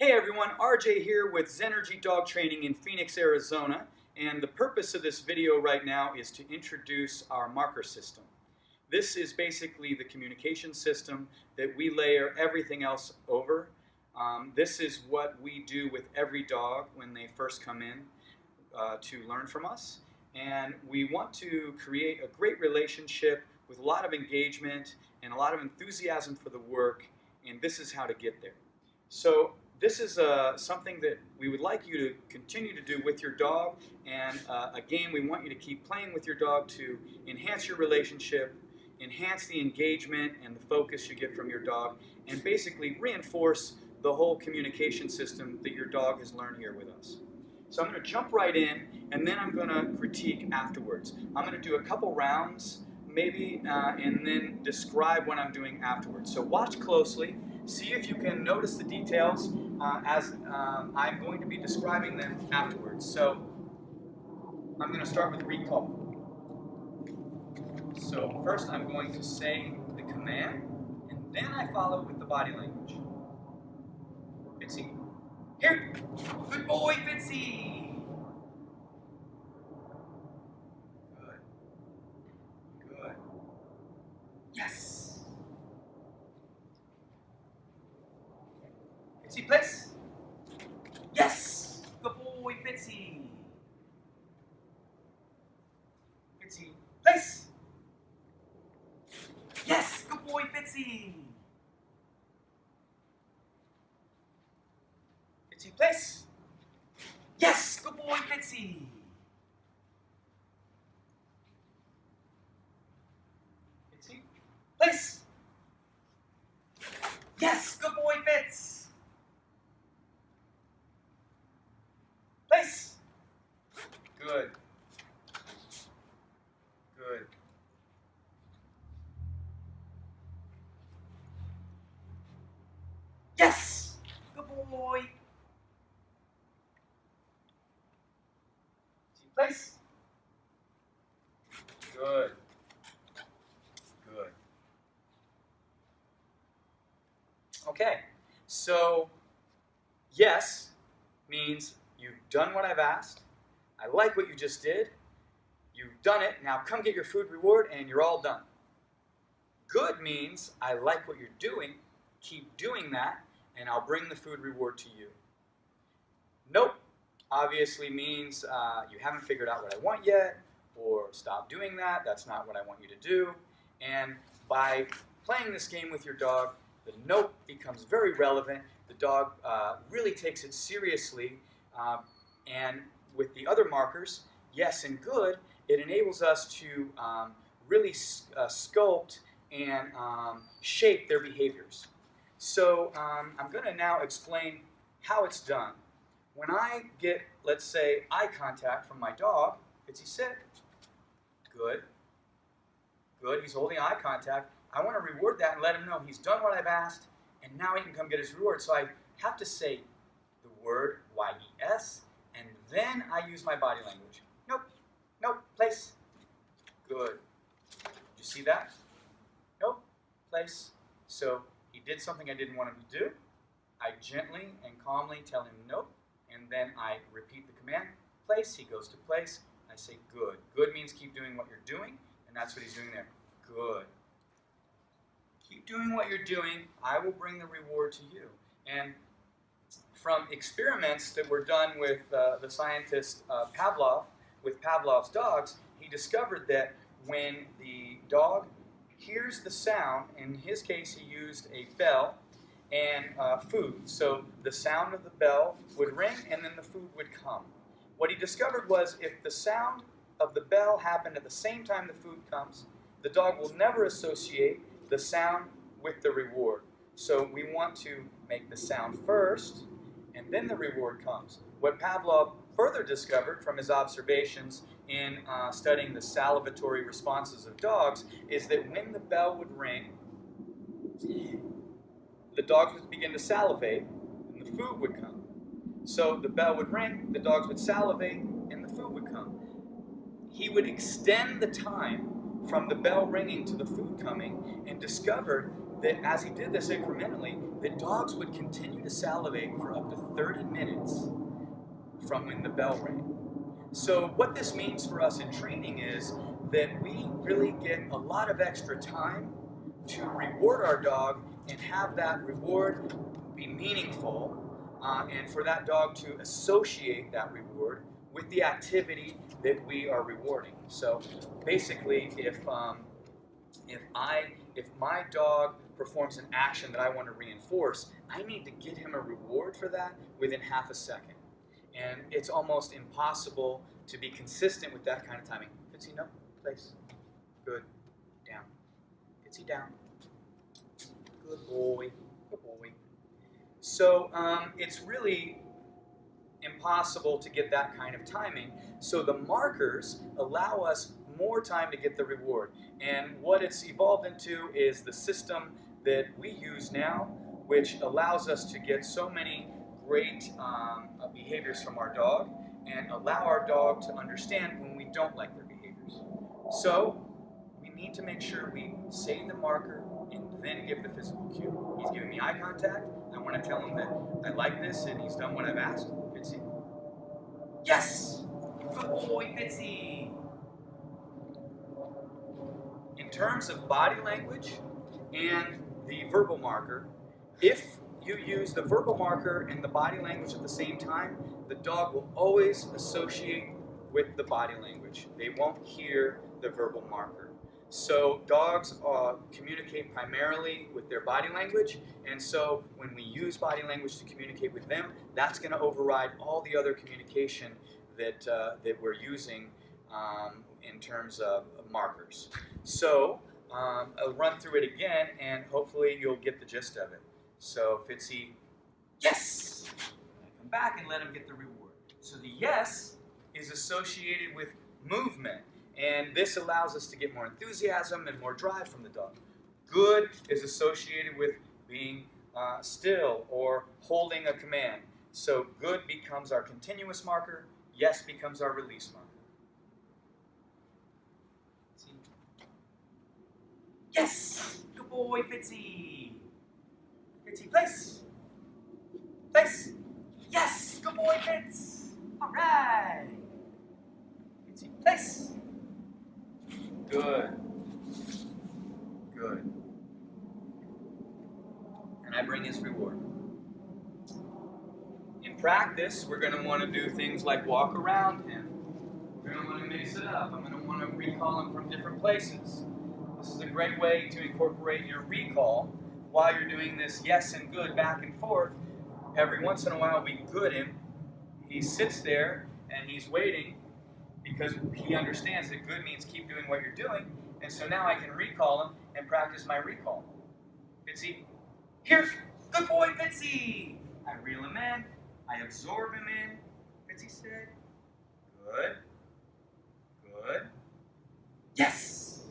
Hey everyone, RJ here with Zenergy Dog Training in Phoenix, Arizona, and the purpose of this video right now is to introduce our marker system. This is basically the communication system that we layer everything else over. This is what we do with every dog when they first come in to learn from us, and we want to create a great relationship with a lot of engagement and a lot of enthusiasm for the work, and this is how to get there. So this is something that we would like you to continue to do with your dog, and a game we want you to keep playing with your dog to enhance your relationship, enhance the engagement and the focus you get from your dog, and basically reinforce the whole communication system that your dog has learned here with us. So I'm going to jump right in, and then I'm going to critique afterwards. I'm going to do a couple rounds maybe, and then describe what I'm doing afterwards. So watch closely. See if you can notice the details as I'm going to be describing them afterwards. So I'm going to start with recall. So first I'm going to say the command, and then I follow with the body language. Fitzy, here! Good boy, Fitzy! Good. Good. Yes! Fitzy, place! Yes! Good boy, Fitzy! Fitzy, place! Yes! Good boy, Fitzy! Fitzy, place! Yes! Good boy, Fitzy! Fitzy, place! Yes! Good boy, Fitz! Place! Good. Good. Yes! Good boy! Place! Good. Good. Okay, so yes means you've done what I've asked. I like what you just did. You've done it. Now come get your food reward and you're all done. Good means I like what you're doing. Keep doing that and I'll bring the food reward to you. Nope obviously means you haven't figured out what I want yet, or stop doing that. That's not what I want you to do. And by playing this game with your dog, the nope becomes very relevant. The dog really takes it seriously. And with the other markers, yes and good, it enables us to really sculpt and shape their behaviors. So I'm going to now explain how it's done. When I get, let's say, eye contact from my dog, is he sit? Good. Good, he's holding eye contact. I want to reward that and let him know he's done what I've asked, and now he can come get his reward. So I have to say the word Y-E-S, and then I use my body language. Nope, nope, place. Good. Did you see that? Nope, place. So he did something I didn't want him to do. I gently and calmly tell him nope, and then I repeat the command, place. He goes to place. I say good. Good means keep doing what you're doing, and that's what he's doing there. Good. Keep doing what you're doing. I will bring the reward to you. And from experiments that were done with the scientist Pavlov, with Pavlov's dogs, he discovered that when the dog hears the sound, in his case he used a bell and food. So the sound of the bell would ring and then the food would come. What he discovered was if the sound of the bell happened at the same time the food comes, the dog will never associate the sound with the reward. So we want to make the sound first, and then the reward comes. What Pavlov further discovered from his observations in studying the salivatory responses of dogs is that when the bell would ring, the dogs would begin to salivate, and the food would come. So the bell would ring, the dogs would salivate, and the food would come. He would extend the time from the bell ringing to the food coming, and discovered that as he did this incrementally, the dogs would continue to salivate for up to 30 minutes from when the bell rang. So what this means for us in training is that we really get a lot of extra time to reward our dog and have that reward be meaningful, and for that dog to associate that reward with the activity that we are rewarding. So basically, if my dog performs an action that I want to reinforce, I need to get him a reward for that within half a second. And it's almost impossible to be consistent with that kind of timing. Fitzy, no, place. Good. Down. Fitzy, down. Good boy. Good boy. So it's really impossible to get that kind of timing. So the markers allow us more time to get the reward. And what it's evolved into is the system that we use now, which allows us to get so many great behaviors from our dog and allow our dog to understand when we don't like their behaviors. So we need to make sure we say the marker and then give the physical cue. He's giving me eye contact. I want to tell him that I like this and he's done what I've asked. Fitzy. Yes! Good boy, Fitzy! In terms of body language and the verbal marker, if you use the verbal marker and the body language at the same time, the dog will always associate with the body language. They won't hear the verbal marker. So dogs communicate primarily with their body language, and so when we use body language to communicate with them, that's going to override all the other communication that we're using in terms of markers. So I'll run through it again, and hopefully you'll get the gist of it. So Fitzy, yes! I come back and let him get the reward. So the yes is associated with movement, and this allows us to get more enthusiasm and more drive from the dog. Good is associated with being still or holding a command. So good becomes our continuous marker, yes becomes our release marker. Yes! Good boy, Fitzy! Fitzy, place! Place! Yes! Good boy, Fitz! Alright! Fitzy, place! Good. Good. And I bring his reward. In practice, we're going to want to do things like walk around him. We're going to want to mix it up. I'm going to want to recall him from different places. This is a great way to incorporate your recall while you're doing this yes and good back and forth. Every once in a while we good him. He sits there and he's waiting because he understands that good means keep doing what you're doing. And so now I can recall him and practice my recall. Fitzy, here, good boy, Fitzy. I reel him in. I absorb him in. Fitzy said, good, good, yes.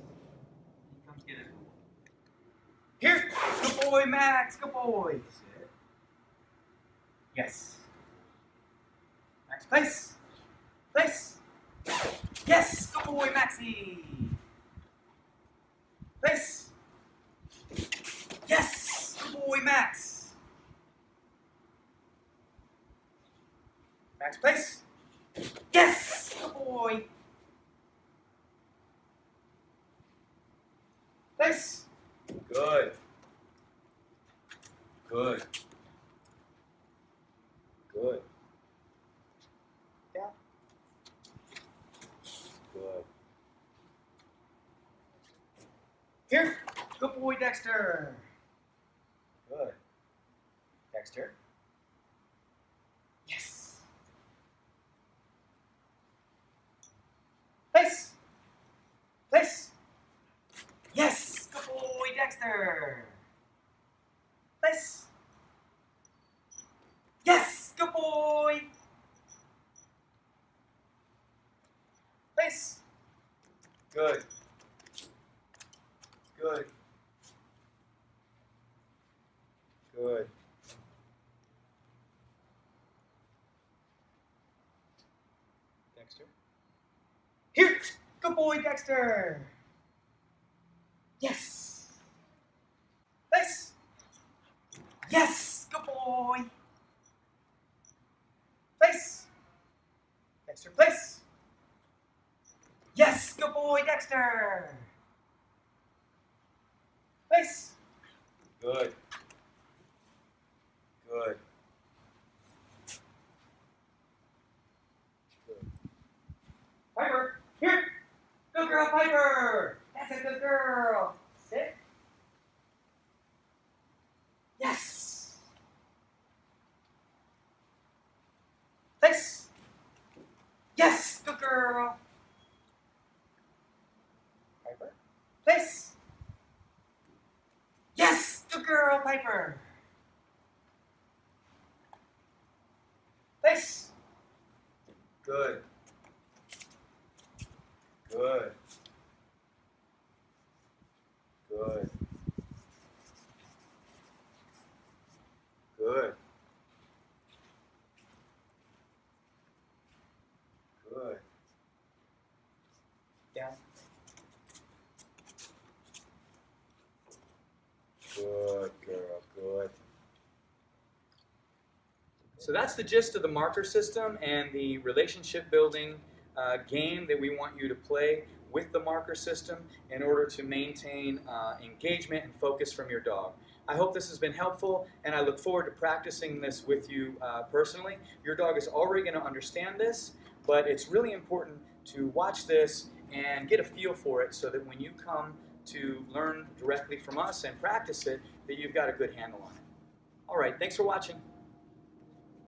He comes get his reward. Here, good boy, Max, good boy. Sit. Yes. Max, place, place. Yes, good boy, Maxie. Place. Yes, good boy, Max. Max, place. Yes, good boy. Place. Good. Good. Good. Yeah. Good. Here. Good boy, Dexter. Good. Dexter. Yes. Place. Place. Yes. Good boy, Dexter. Place. Yes. Good boy. Place. Good. Good. Good. Dexter. Here! Good boy, Dexter! Yes! Place. Yes, good boy. Place. Dexter, place. Yes, good boy, Dexter. Place. Good. Good. Good. Piper, here. Good girl, Piper. That's a good girl. Sit. Yes. Place. Yes, good girl. Piper. Place. Yes, good girl, Piper. Place. Good. Good. Good. Good. Good. Down. Good girl. Good. So that's the gist of the marker system and the relationship building game that we want you to play with the marker system in order to maintain engagement and focus from your dog. I hope this has been helpful, and I look forward to practicing this with you personally. Your dog is already going to understand this, but it's really important to watch this and get a feel for it so that when you come to learn directly from us and practice it, that you've got a good handle on it. All right, thanks for watching.